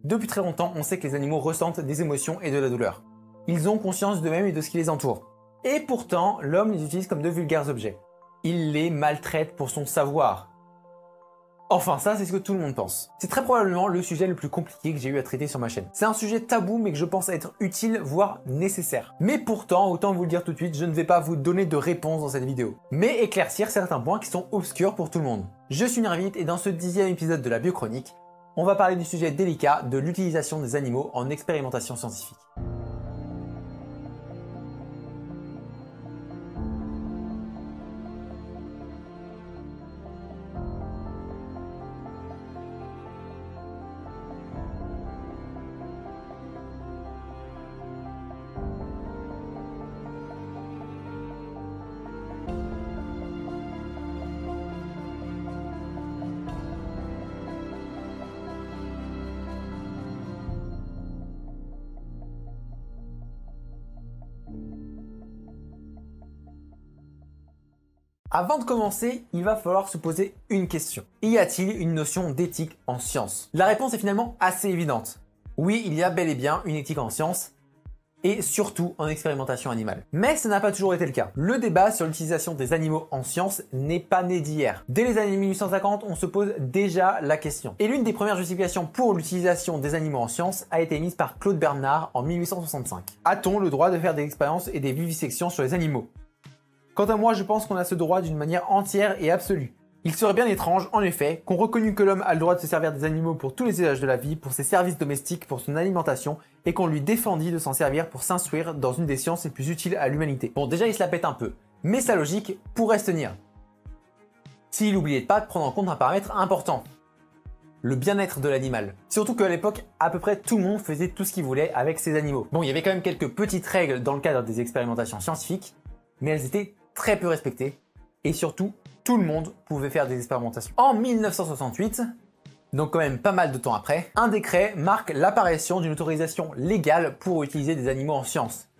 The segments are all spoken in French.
Depuis très longtemps, on sait que les animaux ressentent des émotions et de la douleur. Ils ont conscience d'eux-mêmes et de ce qui les entoure. Et pourtant, l'homme les utilise comme de vulgaires objets. Il les maltraite pour son savoir. Enfin, ça, c'est ce que tout le monde pense. C'est très probablement le sujet le plus compliqué que j'ai eu à traiter sur ma chaîne. C'est un sujet tabou, mais que je pense être utile, voire nécessaire. Mais pourtant, autant vous le dire tout de suite, je ne vais pas vous donner de réponse dans cette vidéo, mais éclaircir certains points qui sont obscurs pour tout le monde. Je suis Nirvit et dans ce 10e épisode de la Biochronique, on va parler du sujet délicat de l'utilisation des animaux en expérimentation scientifique. Avant de commencer, il va falloir se poser une question. Y a-t-il une notion d'éthique en science? La réponse est finalement assez évidente. Oui, il y a bel et bien une éthique en science, et surtout en expérimentation animale. Mais ça n'a pas toujours été le cas. Le débat sur l'utilisation des animaux en science n'est pas né d'hier. Dès les années 1850, on se pose déjà la question. Et l'une des premières justifications pour l'utilisation des animaux en science a été émise par Claude Bernard en 1865. A-t-on le droit de faire des expériences et des vivisections sur les animaux? Quant à moi, je pense qu'on a ce droit d'une manière entière et absolue. Il serait bien étrange, en effet, qu'on reconnût que l'homme a le droit de se servir des animaux pour tous les usages de la vie, pour ses services domestiques, pour son alimentation, et qu'on lui défendit de s'en servir pour s'instruire dans une des sciences les plus utiles à l'humanité. Bon, déjà il se la pète un peu, mais sa logique pourrait se tenir. S'il n'oubliait pas de prendre en compte un paramètre important. Le bien-être de l'animal. Surtout qu'à l'époque, à peu près tout le monde faisait tout ce qu'il voulait avec ses animaux. Bon, il y avait quand même quelques petites règles dans le cadre des expérimentations scientifiques, mais elles étaient très peu respectées, et surtout, tout le monde pouvait faire des expérimentations. En 1968, donc quand même pas mal de temps après, un décret marque l'apparition d'une autorisation légale pour utiliser des animaux en science.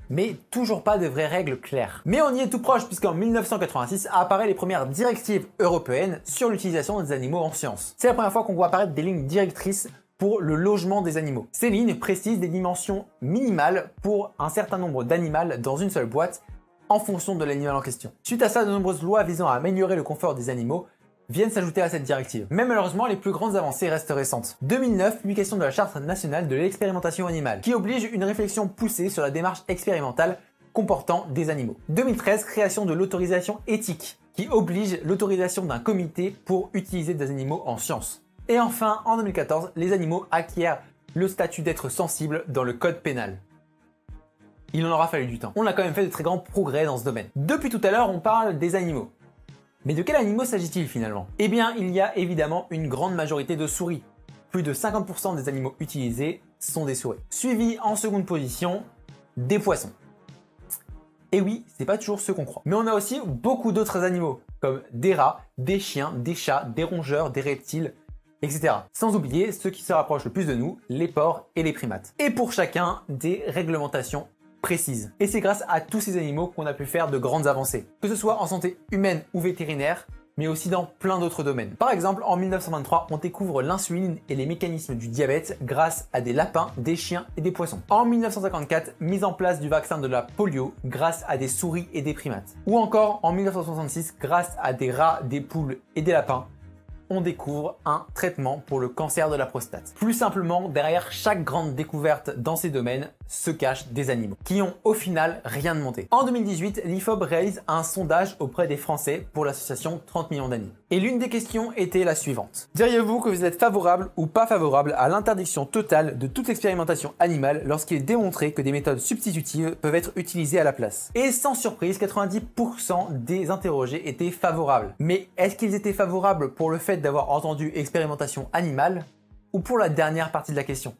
Mais toujours pas de vraies règles claires. Mais on y est tout proche puisqu'en 1986 apparaissent les premières directives européennes sur l'utilisation des animaux en science. C'est la première fois qu'on voit apparaître des lignes directrices pour le logement des animaux. Ces lignes précisent des dimensions minimales pour un certain nombre d'animaux dans une seule boîte, en fonction de l'animal en question. Suite à ça, de nombreuses lois visant à améliorer le confort des animaux viennent s'ajouter à cette directive. Mais malheureusement, les plus grandes avancées restent récentes. 2009, publication de la Charte nationale de l'expérimentation animale, qui oblige une réflexion poussée sur la démarche expérimentale comportant des animaux. 2013, création de l'autorisation éthique, qui oblige l'autorisation d'un comité pour utiliser des animaux en science. Et enfin, en 2014, les animaux acquièrent le statut d'être sensibles dans le code pénal. Il en aura fallu du temps. On a quand même fait de très grands progrès dans ce domaine. Depuis tout à l'heure, on parle des animaux. Mais de quels animaux s'agit-il finalement? Eh bien, il y a évidemment une grande majorité de souris. Plus de 50% des animaux utilisés sont des souris. Suivi en seconde position, des poissons. Et oui, c'est pas toujours ce qu'on croit. Mais on a aussi beaucoup d'autres animaux, comme des rats, des chiens, des chats, des rongeurs, des reptiles, etc. Sans oublier ceux qui se rapprochent le plus de nous, les porcs et les primates. Et pour chacun, des réglementations précise. Et c'est grâce à tous ces animaux qu'on a pu faire de grandes avancées, que ce soit en santé humaine ou vétérinaire, mais aussi dans plein d'autres domaines. Par exemple, en 1923, on découvre l'insuline et les mécanismes du diabète grâce à des lapins, des chiens et des poissons. En 1954, mise en place du vaccin de la polio grâce à des souris et des primates. Ou encore en 1966, grâce à des rats, des poules et des lapins, on découvre un traitement pour le cancer de la prostate. Plus simplement, derrière chaque grande découverte dans ces domaines se cachent des animaux, qui ont au final rien demandé. En 2018, l'IFOP réalise un sondage auprès des Français pour l'association 30 millions d'animaux. Et l'une des questions était la suivante. Diriez-vous que vous êtes favorable ou pas favorable à l'interdiction totale de toute expérimentation animale lorsqu'il est démontré que des méthodes substitutives peuvent être utilisées à la place? Et sans surprise, 90% des interrogés étaient favorables. Mais est-ce qu'ils étaient favorables pour le fait d'avoir entendu expérimentation animale ou pour la dernière partie de la question,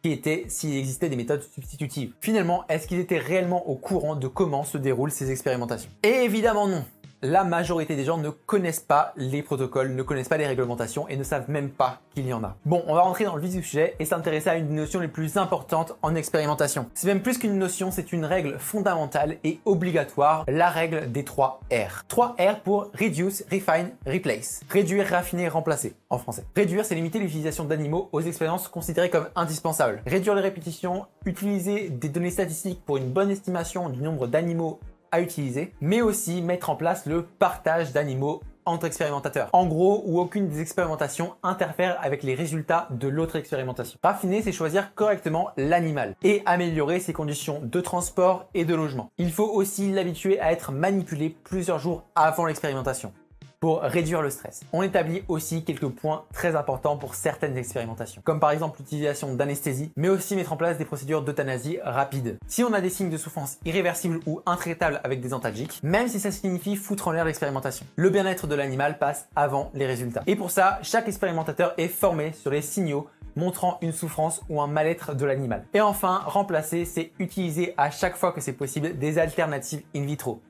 qui était s'il existait des méthodes substitutives? Finalement, est-ce qu'ils étaient réellement au courant de comment se déroulent ces expérimentations? Et évidemment non. la majorité des gens ne connaissent pas les protocoles, ne connaissent pas les réglementations et ne savent même pas qu'il y en a. Bon, on va rentrer dans le vif du sujet et s'intéresser à une des notions les plus importantes en expérimentation. C'est même plus qu'une notion, c'est une règle fondamentale et obligatoire, la règle des 3 R. 3 R pour Reduce, Refine, Replace. Réduire, raffiner, remplacer en français. Réduire, c'est limiter l'utilisation d'animaux aux expériences considérées comme indispensables. Réduire les répétitions, utiliser des données statistiques pour une bonne estimation du nombre d'animaux à utiliser, mais aussi mettre en place le partage d'animaux entre expérimentateurs. En gros, où aucune des expérimentations interfère avec les résultats de l'autre expérimentation. Raffiner, c'est choisir correctement l'animal et améliorer ses conditions de transport et de logement. Il faut aussi l'habituer à être manipulé plusieurs jours avant l'expérimentation pour réduire le stress. On établit aussi quelques points très importants pour certaines expérimentations, comme par exemple l'utilisation d'anesthésie, mais aussi mettre en place des procédures d'euthanasie rapides. Si on a des signes de souffrance irréversibles ou intraitables avec des antalgiques, même si ça signifie foutre en l'air l'expérimentation. Le bien-être de l'animal passe avant les résultats. Et pour ça, chaque expérimentateur est formé sur les signaux montrant une souffrance ou un mal-être de l'animal. Et enfin, remplacer, c'est utiliser à chaque fois que c'est possible des alternatives in vitro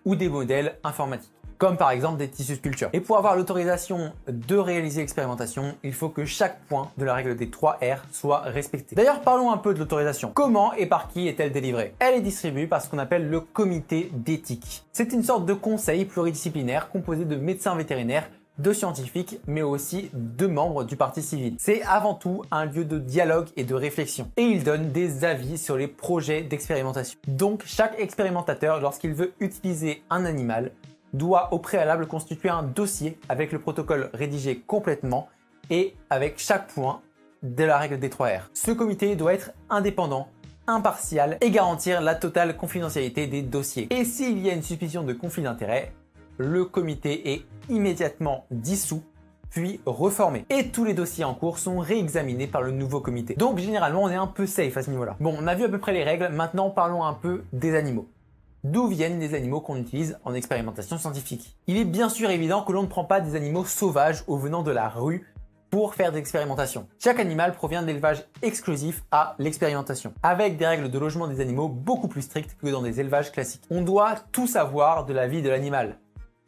ou des modèles informatiques, comme par exemple des tissus de culture. Et pour avoir l'autorisation de réaliser l'expérimentation, il faut que chaque point de la règle des 3 R soit respecté. D'ailleurs, parlons un peu de l'autorisation. Comment et par qui est-elle délivrée? Elle est distribuée par ce qu'on appelle le comité d'éthique. C'est une sorte de conseil pluridisciplinaire composé de médecins vétérinaires, de scientifiques, mais aussi de membres du parti civil. C'est avant tout un lieu de dialogue et de réflexion. Et il donne des avis sur les projets d'expérimentation. Donc, chaque expérimentateur, lorsqu'il veut utiliser un animal, doit au préalable constituer un dossier avec le protocole rédigé complètement et avec chaque point de la règle des 3 R. Ce comité doit être indépendant, impartial et garantir la totale confidentialité des dossiers. Et s'il y a une suspicion de conflit d'intérêt, le comité est immédiatement dissous puis reformé. Et tous les dossiers en cours sont réexaminés par le nouveau comité. Donc généralement on est un peu safe à ce niveau-là. Bon, on a vu à peu près les règles, maintenant parlons un peu des animaux. D'où viennent les animaux qu'on utilise en expérimentation scientifique? Il est bien sûr évident que l'on ne prend pas des animaux sauvages ou venant de la rue pour faire des expérimentations. Chaque animal provient d'élevage exclusif à l'expérimentation, avec des règles de logement des animaux beaucoup plus strictes que dans des élevages classiques. On doit tout savoir de la vie de l'animal,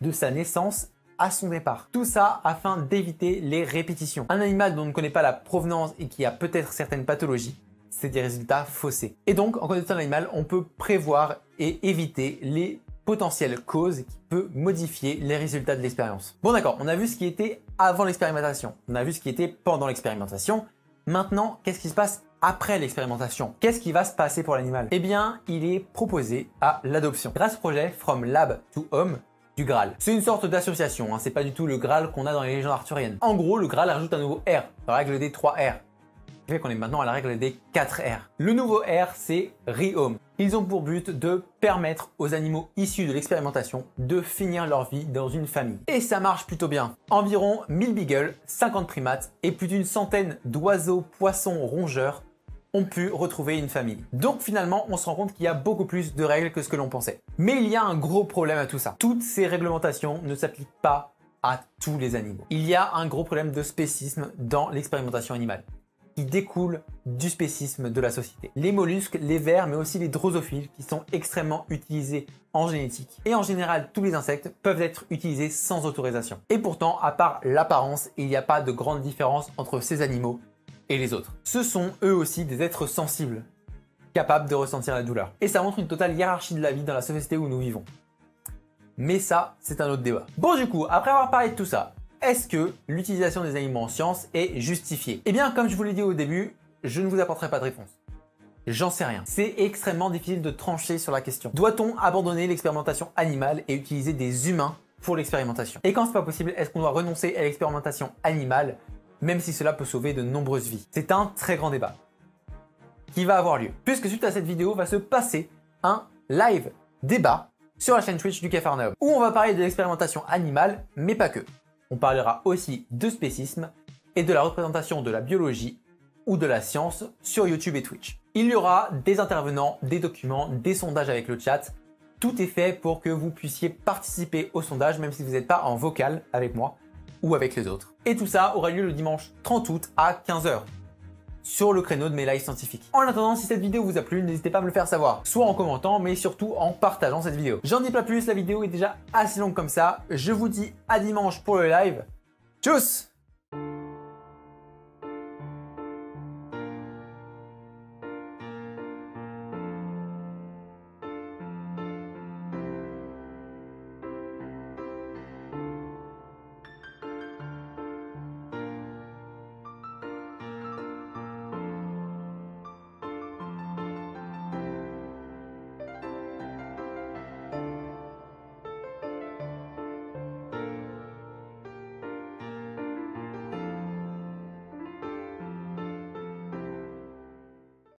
de sa naissance à son départ. Tout ça afin d'éviter les répétitions. Un animal dont on ne connaît pas la provenance et qui a peut-être certaines pathologies, c'est des résultats faussés. Et donc, en connaissant l'animal, on peut prévoir et éviter les potentielles causes qui peuvent modifier les résultats de l'expérience. Bon d'accord, on a vu ce qui était avant l'expérimentation, on a vu ce qui était pendant l'expérimentation. Maintenant, qu'est-ce qui se passe après l'expérimentation? Qu'est-ce qui va se passer pour l'animal? Eh bien, il est proposé à l'adoption. Grâce au projet From Lab to Home du Graal. C'est une sorte d'association, hein, c'est pas du tout le Graal qu'on a dans les légendes arthuriennes. En gros, le Graal ajoute un nouveau R, la règle des 3 R. Ce qui fait qu'on est maintenant à la règle des 4 R. Le nouveau R, c'est Rehome. Ils ont pour but de permettre aux animaux issus de l'expérimentation de finir leur vie dans une famille. Et ça marche plutôt bien. Environ 1000 beagles, 50 primates et plus d'une centaine d'oiseaux, poissons, rongeurs ont pu retrouver une famille. Donc finalement, on se rend compte qu'il y a beaucoup plus de règles que ce que l'on pensait. Mais il y a un gros problème à tout ça. Toutes ces réglementations ne s'appliquent pas à tous les animaux. Il y a un gros problème de spécisme dans l'expérimentation animale, qui découle du spécisme de la société. Les mollusques, les vers, mais aussi les drosophiles qui sont extrêmement utilisés en génétique. Et en général, tous les insectes peuvent être utilisés sans autorisation. Et pourtant, à part l'apparence, il n'y a pas de grande différence entre ces animaux et les autres. Ce sont eux aussi des êtres sensibles, capables de ressentir la douleur. Et ça montre une totale hiérarchie de la vie dans la société où nous vivons. Mais ça, c'est un autre débat. Bon du coup, après avoir parlé de tout ça, est-ce que l'utilisation des animaux en science est justifiée? Eh bien, comme je vous l'ai dit au début, je ne vous apporterai pas de réponse. J'en sais rien. C'est extrêmement difficile de trancher sur la question. Doit-on abandonner l'expérimentation animale et utiliser des humains pour l'expérimentation? Et quand c'est pas possible, est-ce qu'on doit renoncer à l'expérimentation animale, même si cela peut sauver de nombreuses vies? C'est un très grand débat qui va avoir lieu, puisque suite à cette vidéo va se passer un live débat sur la chaîne Twitch du Capharnaüm, où on va parler de l'expérimentation animale, mais pas que. On parlera aussi de spécisme et de la représentation de la biologie ou de la science sur YouTube et Twitch. Il y aura des intervenants, des documents, des sondages avec le chat. Tout est fait pour que vous puissiez participer au sondage, même si vous n'êtes pas en vocal avec moi ou avec les autres. Et tout ça aura lieu le dimanche 30 août à 15 h sur le créneau de mes lives scientifiques. En attendant, si cette vidéo vous a plu, n'hésitez pas à me le faire savoir, soit en commentant, mais surtout en partageant cette vidéo. J'en dis pas plus, la vidéo est déjà assez longue comme ça. Je vous dis à dimanche pour le live. Tchuss!